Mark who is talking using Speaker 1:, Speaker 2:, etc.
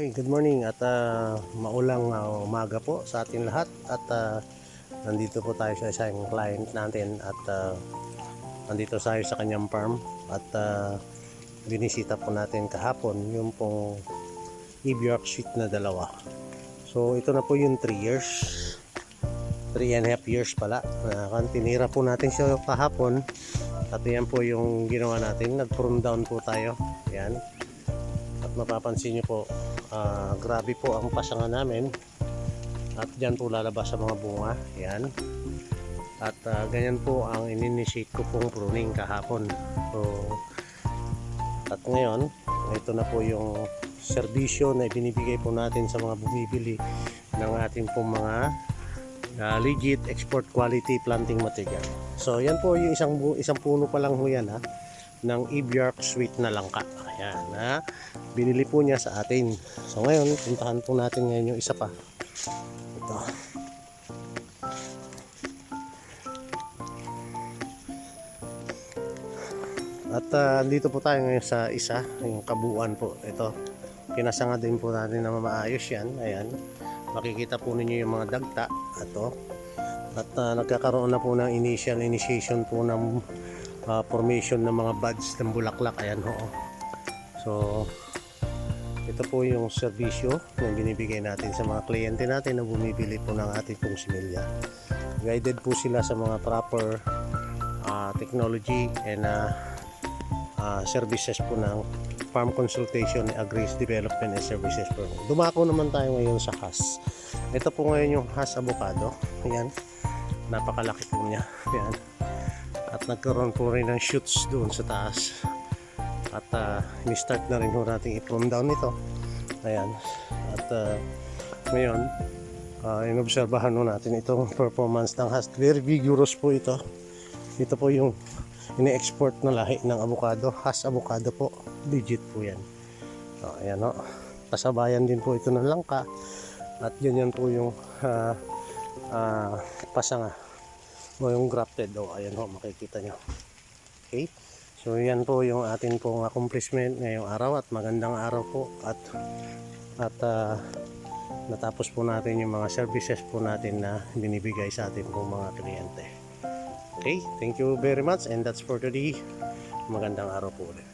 Speaker 1: Okay, good morning at maulang umaga po sa ating lahat at nandito po tayo sa isang client natin at nandito tayo sa kanyang farm at binisita po natin kahapon yung pong Eviark Sweet na dalawa. So ito na po yung 3 years, 3.5 years pala. Tinira po natin siya kahapon at yan po yung ginawa natin, nag-prune down po tayo. Yan. At mapapansin nyo po, grabe po ang pasangan namin at dyan po lalabas sa mga bunga. Yan. At ganyan po ang in-initiate ko pong pruning kahapon. So, at ngayon ito na po yung serbisyo na ibinibigay po natin sa mga bumibili ng ating pong mga legit export quality planting material. So yan po yung isang puno pa lang ho yan, ng Eviark Sweet na langka. Ayan, binili po niya sa atin. So ngayon, puntahan po natin ngayon yung isa pa. Ito. At dito po tayo ngayon sa isa, yung kabuuan po. Ito, pinasanga din po natin na maayos yan. Ayan, makikita po ninyo yung mga dagta. Ito. At nagkakaroon na po ng initiation po ng formation ng mga buds ng bulaklak. Ayan ho. So ito po yung serbisyo na binibigay natin sa mga kliyente natin na bumibili po ng ating pong similya. Guided po sila sa mga proper technology and services po ng farm consultation, agris development and services po. Dumako naman tayo ngayon sa Hass. Ito po ngayon yung Hass avocado. Ayan, napakalaki po niya. Ayan. At nagkaroon po rin ng shoots doon sa taas. At ni-start na rin po natin i-prune down ito. Ayan. At ngayon, inobserbahan po natin itong performance ng Hass. Very vigorous po ito. Ito po yung ini-export na lahi ng avocado. Hass avocado po. Legit po yan. So, ayan o. Kasabayan din po ito ng langka. At ganyan po yung pasanga. O yung grafted. O, ayan o. Makikita nyo. Okay. So yan po yung atin pong accomplishment ngayong araw at magandang araw po at natapos po natin yung mga services po natin na binibigay sa atin pong mga kliyente. Okay, thank you very much and that's for today. Magandang araw po ulit.